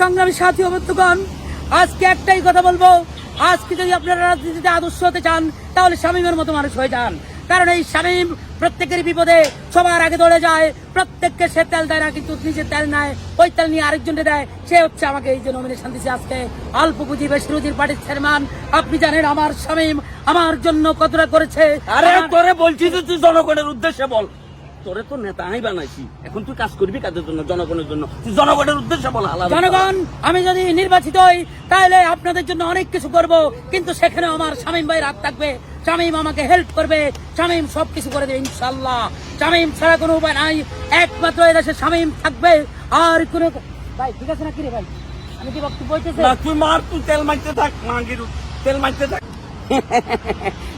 সংগ্রামী সাথী ও বন্ধুগণ, আজকে একটাই কথা বলবো, আজকে যদি আপনারা রাজনীতিতে আদর্শ হতে চান তাহলে শামীমের মতো মানুষ হয়ে যান। কারণ এই শামীম প্রত্যেকের বিপদে সবার আগে দৌড়ে যায়, প্রত্যেককে সে তেল দেয় না, কিন্তু নিজে তেল নেয়, ওই তেল নিয়ে আরেকজনকে দেয়। সে হচ্ছে আমাকে এই যে নমিনেশন দিচ্ছে আজকে অল্প পুঁজি বেশি রুজির পার্টির চেয়ারম্যান। আপনি জানেন আমার শামীম আমার জন্য কতটা করেছে। আরে তোরে বলছি যে তুই জনগণের উদ্দেশ্যে বল, তোরে তো নেতা আমি বানাইছি, এখন তুই কাজ করবি কাদের জন্য? জনগণের জন্য। তুই জনগণের উদ্দেশ্যে বল। জনগণ, আমি যদি নির্বাচিত হই তাহলে আপনাদের জন্য অনেক কিছু করব, কিন্তু সেখানে আমার শামীম ভাই রাত থাকবে, শামীম আমাকে হেল্প করবে, শামীম সবকিছু করে দেবে ইনশাল্লাহ। শামীম ছাড়া কোনো উপায় নাই, একমাত্র এদেশে শামীম থাকবে। আর কোনো ভাই ঠিক আছে না কি রে ভাই, আমি কি বক্তব্য বলতেছি? তুই মার, তুই তেল মারতে থাক, মাগির তেল মারতে থাক।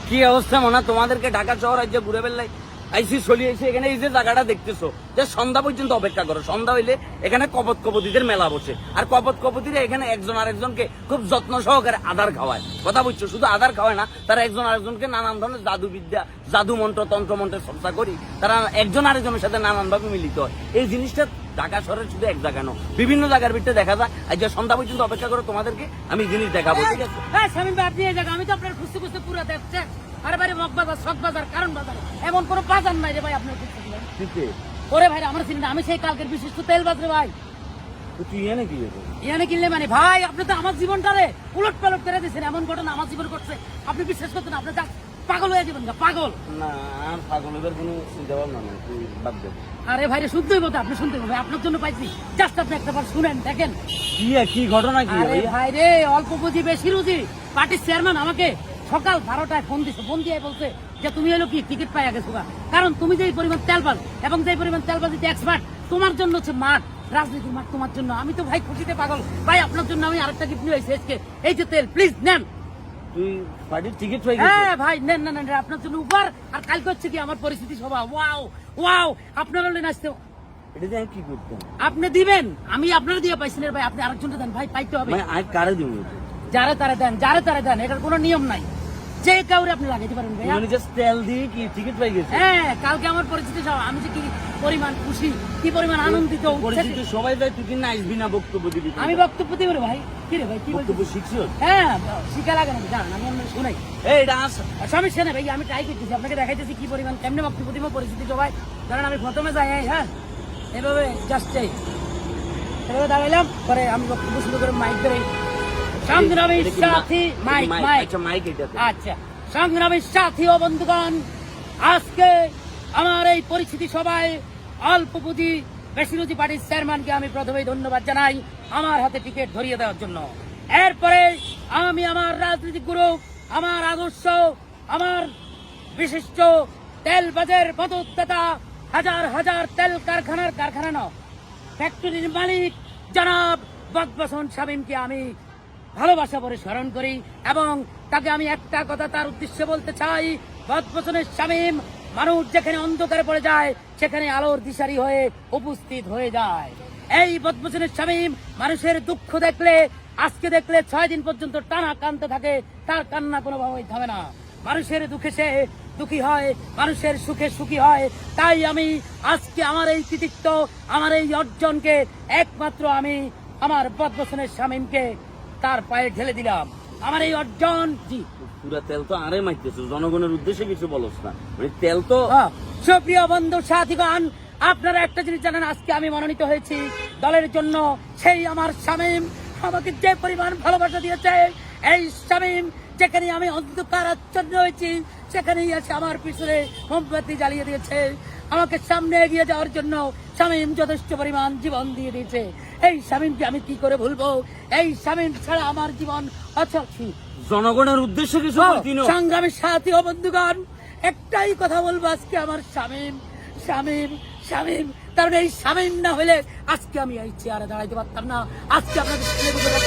কি অবস্থা মনে হয় তোমাদেরকে ঢাকা শহর রাজ্যে ঘুরে বেড়লাই আইসি চলি আইসি। এখানে এই যে জায়গাটা দেখতেছো, যে সন্ধ্যা পর্যন্ত অপেক্ষা করো, সন্ধ্যা হইলে এখানে কপত কপতিদের মেলা বসে। আর কপত কপতিরা এখানে একজন আরেকজনকে খুব যত্ন সহকারে আধার খাওয়ায়। কথা বুঝছো? শুধু আধার খাওয়ায় না, তারা একজন আরেকজনকে নানান ধরনের জাদু বিদ্যা, জাদু মন্ত্র, তন্ত্র মন্ত্রের চর্চা করি। তারা একজন আরেকজনের সাথে নানান ভাবে মিলিত হয়। এই জিনিসটা ঢাকা শহরের শুধু এক জায়গা নয়, বিভিন্ন জায়গার ভিতরে দেখা যায়। আজ যে সন্ধ্যা পর্যন্ত অপেক্ষা করো, তোমাদেরকে আমি জিনিস দেখাবো, ঠিক আছে? হ্যাঁ শামীম ভাই, আপনি এই জায়গা, আমি তো আপনার খুঁজতে খুঁজতে পুরো দেখছেন। আরে ভাই মগবাজার, শখবাজার, কারণ বাজার, এমন কোনো বাজার নাই রে ভাই আপনার খুঁজতে দিলেন। ওরে ভাই আমার চিন্তা, আমি সেই কালকের বিশিষ্ট তেল বাজরে ভাই। তুই এনে কি ইয়ানে কিনলে মানে ভাই, আপনি তো আমার জীবনটারে উলট পালট করে দিয়েছেন। এমন ঘটনা আমার জীবন ঘটছে, আপনি বিশ্বাস করতেন? আপনি যা পাগল হয়ে যাবেন, পাগল। না, আর পাগলের কোনো চিন্তা ভাবনা নাই, তুই বাদ দে। আরে ভাই শুনতেই বলতে, আপনি শুনতে হবে, আপনার জন্য পাইছি। জাস্ট আপনি একটা বার শুনেন, দেখেন কি ঘটনা কি? আরে ভাই রে, অল্প পুঁজি বেশি রুজি পার্টির চেয়ারম্যান আমাকে সকাল 12টায় ফোন দিছে। ফোন দিয়ে বলছে যে তুমি হলো কি টিকিট পাইয়া গেছো, কারণ তুমি যে পরিমাণ তেলবাজ এবং যে পরিমাণ তেলবাজিতে এক্সপার্ট, তোমার জন্য হচ্ছে মাঠ, রাজনীতির মাঠ তোমার জন্য। আমি তো ভাই খুশিতে পাগল ভাই, আপনার জন্য আমি আরেকটা গিফট নিয়ে এসেছি আজকে। এই যে তেল, প্লিজ নেন। তুই পার্টির টিকিট পাই? হ্যাঁ ভাই নেন না, নেন, আপনার জন্য উপহার। আর কালকে হচ্ছে কি আমার পরিস্থিতি সভা। ওয়াও ওয়াও, আপনারা হলেন আসতে, এটা দিয়ে আমি কি করতাম? আপনি দিবেন, আমি আপনারা দিয়ে পাইছি না ভাই, আপনি আরেকজনকে দেন ভাই, পাইতে হবে। মানে আজ কারে দিব? যারে তারে দেন, যারে তারে দেন, এটার কোনো নিয়ম নাই, যে কাউরে আপনি লাগাইতে পারেন ভাই। মানে জাস্ট তেল দিয়ে কি টিকিট পাই গেছে? হ্যাঁ, কালকে আমার পরিচিতি সব, আমি যে কি পরিমাণ খুশি, কি পরিমাণ আনন্দিত। পরিচিত সবাই যায়, তুই কি না আসবি না বক্তব্য দিবি? আমি বক্তব্য দিব রে ভাই। কি রে ভাই, কি বক্তব্য বলছিস? শিখছো? হ্যাঁ, শিখা লাগে না, জান আমি অন্য শুনাই। এই এটা আস সমস্যা নেই ভাই, আমি ট্রাই করতেছি, আপনাকে দেখাইতেছি কি পরিমাণ কেমনে বক্তব্য দিব পরিস্থিতি সবাই। কারণ আমি প্রথমে যাই, হ্যাঁ এভাবে জাস্ট চাই, এভাবে দাঁড়াইলাম, পরে আমি বক্তব্য শুরু করে মাইক ধরে সংগ্রামী সাথী, মাইক মাইক। আচ্ছা মাইক এটা। আচ্ছা, সংগ্রামী সাথী ও বন্ধুগণ, আজকে আমার এই পরিস্থিতি সভায় অল্প পুঁজি বেশি রুজি পার্টির চেয়ারম্যানকে আমি প্রথমেই ধন্যবাদ জানাই আমার হাতে টিকিট ধরিয়ে দেওয়ার জন্য। এরপরে আমি আমার রাজনৈতিক গুরু, আমার আদর্শ, আমার বিশিষ্ট তেলবাজের মদতদাতা, হাজার হাজার তেল কারখানার কারখানা ফ্যাক্টরির মালিক জনাব বদবসন শামীমকে আমি ভালোবাসা ভরে স্মরণ করি, এবং তাকে আমি একটা কথা তার উদ্দেশ্যে বলতে চাই। বদবসনের শামীম মানুষ যেখানে অন্ধকারে পড়ে যায় সেখানে আলোর দিশারি হয়ে উপস্থিত হয়ে যায়। এই বদবসনের শামীম মানুষের দুঃখ দেখলে, আজকে দেখলে 6 দিন পর্যন্ত টানা কাঁদতে থাকে, তার কান্না কোনোভাবেই থামে না। মানুষের দুঃখে সে দুঃখী হয়, মানুষের সুখে সুখী হয়। তাই আমি আজকে আমার এই কৃতিত্ব, আমার এই অর্জনকে একমাত্র আমি আমার বদবসনের শামীমকে তার পায়ে ঢেলে দিলাম। আমার এই অর্জন, জি পুরা তেল তো আরে মাইতেছ, জনগণের উদ্দেশ্যে কিছু বলছ না, মানে তেল তো। সুপ্রিয় বন্ধু সাথীগণ, আপনারা একটা জিনিস জানেন, আজকে আমি মনোনীত হয়েছি দলের জন্য। সেই আমার শামীম আমাকে যে পরিমাণ ভালোবাসা দিয়েছে, এই শামীম যেখানে আমি অন্ধকার আচ্ছন্ন হয়েছি সেখানেই আছে আমার পিছনে মোমবাতি জ্বালিয়ে দিয়েছে। আমাকে সামনে এগিয়ে যাওয়ার জন্য শামীম যথেষ্ট পরিমাণ জীবন দিয়ে দিয়েছে। এই শামীমকে আমি কি করে ভুলবো? এই শামীম ছাড়া আমার জীবন অচল। জনগণের উদ্দেশ্যে কিছু সংগ্রামী সাথী ও বন্ধুগণ, একটাই কথা বলবো, আজকে আমার শামীম শামীম শামীম। কারণ এই শামীম না হলে আজকে আমি এই চেয়ারে দাঁড়াইতে পারতাম না, আজকে আপনাদের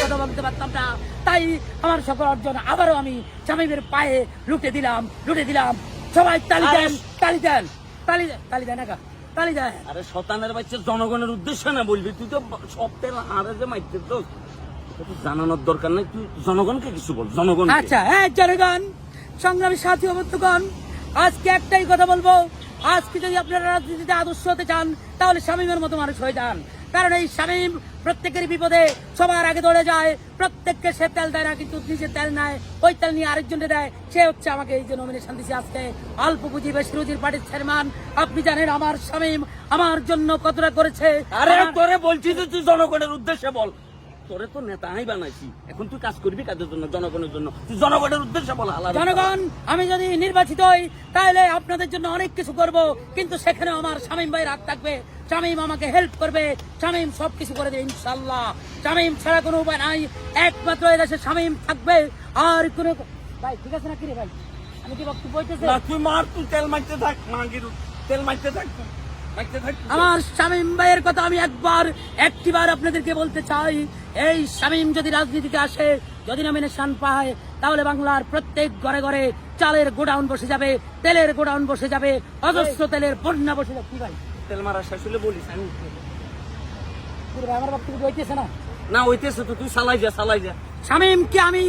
কথা বলতে পারতাম না। তাই আমার সকল অর্জন আবারও আমি শামীমের পায়ে লুটে দিলাম। সবাই তালি দেন, তালি দেন, তালি দেন, তালি দেন, তালি দেন। আরে শতানের বাচ্চা, জনগণের উদ্দেশ্যে না বলবি, তুই তো সব তেল আরে যে মাইতে তো জানানোর দরকার নাই, তুই জনগণকে কিছু বল। জনগণ আচ্ছা, হ্যাঁ জনগণ, সংগ্রামী সাথী ও বন্ধুগণ, আজকে একটাই কথা বলবো, আজকে যদি আপনারা রাজনীতিতে আদর্শ হতে চান তাহলে শামীমের মতো মানুষ হয়ে যান। কারণ এই শামীম প্রত্যেকের বিপদে সবার আগে দৌড়ে যায়, প্রত্যেককে সে তেল দেয় না, কিন্তু নিজে তেল নেয়, ওই তেল নিয়ে আরেকজনকে দেয়। সে হচ্ছে আমাকে এই যে নমিনেশন দিচ্ছে আজকে অল্প পুঁজি বেশি রুজির পার্টির চেয়ারম্যান। আপনি জানেন আমার শামীম আমার জন্য কতটা করেছে। আরে তোরে বলছি যে তুই জনগণের উদ্দেশ্যে বল, তোরে তো নেতা আমি বানাইছি, এখন তুই কাজ করবি কাজের জন্য, জনগণের জন্য, তুই জনগণের উদ্দেশ্যে বল। জনগণ, আমি যদি নির্বাচিত হই তাহলে আপনাদের জন্য অনেক কিছু করব, কিন্তু সেখানে আমার শামীম ভাইয়ের হাত থাকবে। শামীম আমাকে হেল্প করবে, শামীম সবকিছু করে দেবে ইনশাল্লাহ। শামীম ছাড়া কোনো উপায় নাই, একমাত্র এই দেশে শামীম থাকবে। আর কোনো ভাই ঠিক আছে না কি রে ভাই, আমি কি বক্তব্য বলতেছি? না তুই মার, তুই তেল মারতে থাক, মাগির তেল মারতে থাক, মারতে থাক। আমার শামীম ভাইয়ের কথা আমি একটিবার আপনাদেরকে বলতে চাই, এই শামীম যদি রাজনীতিতে আসে, যদি নমিনেশন পায়, তাহলে বাংলার প্রত্যেক ঘরে ঘরে চালের গোডাউন বসে যাবে, তেলের গোডাউন বসে যাবে, অজস্র তেলের বন্যা বসে যাবে। কি ভাই তেল মারা শেষ হলে বলিস আমি কি রে ভাই, আমার বক্তব্য হইতেছে না? না হইতেছে তো, তুই চালাই যা, চালাই যা। শামীমকে আমি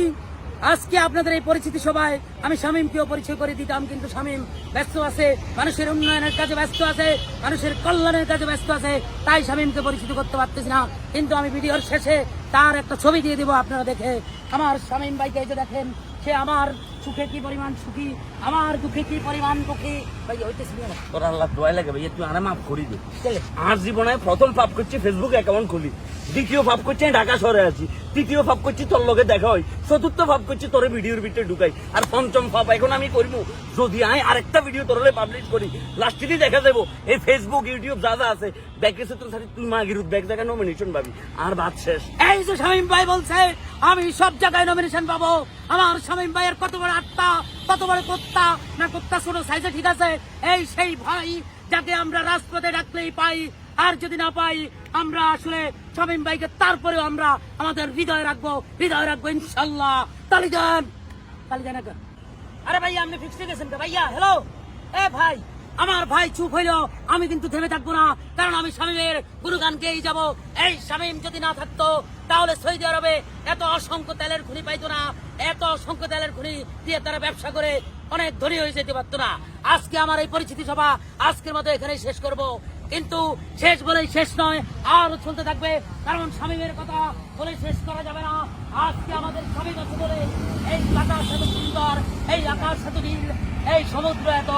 আজকে আপনাদের এই পরিচিতি সভায় আমি শামীমকেও পরিচয় করে দিতাম, কিন্তু শামীম ব্যস্ত আছে, মানুষের উন্নয়নের কাজে ব্যস্ত আছে, মানুষের কল্যাণের কাজে ব্যস্ত আছে, তাই শামীমকে পরিচিত করতে পারতেছি না। কিন্তু আমি ভিডিওর শেষে তার একটা ছবি দিয়ে দিব, আপনারা দেখে আমার শামীম ভাইকে এই যে দেখেন, সে আমার সুখে কি পরিমাণ সুখী, আমার দুঃখে কি পরিমাণ দুঃখী। ভাই হইতেছি না তোর আল্লাহ দোয়া লাগে ভাইয়া, তুই আরে মাফ করি দে। আর জীবনে প্রথম পাপ করছি ফেসবুক অ্যাকাউন্ট খুলি, দ্বিতীয় পাপ করছি ঢাকা শহরে আছি, তৃতীয় পাপ করছি তোর লগে দেখা হয়, চতুর্থ পাপ করছি তোর ভিডিওর ভিতরে ঢুকাই, আর পঞ্চম পাপ এখন আমি করব যদি আমি আরেকটা ভিডিও তোর পাবলিশ করি, লাস্টে দেখা যাবো এই ফেসবুক ইউটিউব যা যা আছে ব্যাগেছে তোর সাথে, তুই মাগির ব্যাগ দেখা নমিনেশন পাবি, আর বাদ শেষ। এই যে শামীম ভাই বলছে আমি সব জায়গায় নমিনেশন পাবো, আমার শামীম ভাইয়ের কত বড় আত্মা, কত বড় কুত্তা, না কুত্তা ছোট সাইজে ঠিক আছে, এই সেই ভাই যাকে আমরা রাজপথে ডাকলেই পাই, আর যদি না পাই আমরা আসলে শামীম ভাইকে তারপরেও আমরা আমাদের হৃদয়ে রাখবো ইনশাল্লাহ। তালিজান এখন। আরে ভাইয়া আপনি ফিক্সড গেছেন তো ভাইয়া? হ্যালো এ ভাই, আমার ভাই চুপ হইল, আমি কিন্তু থেমে থাকবো না, কারণ আমি শামীমের গুরুগানকেই যাব। এই শামীম যদি না থাকতো তাহলে সৌদি আরবে এত অসংখ্য তেলের খনি পাইতো না, এত অসংখ্য তেলের খনি দিয়ে তারা ব্যবসা করে অনেক ধনী হয়ে যেতে পারতো না। আজকে আমার এই পরিচিতি সভা আজকের মতো এখানেই শেষ করব, কিন্তু শেষ বলেই শেষ নয়, আরো চলতে থাকবে, কারণ শামীমের কথা বলে শেষ করা যাবে না। আজকে আমাদের শামীম আছে বলে এই আকাশ এত সুন্দর, এই আকাশ এত নীল, এই সমুদ্র এত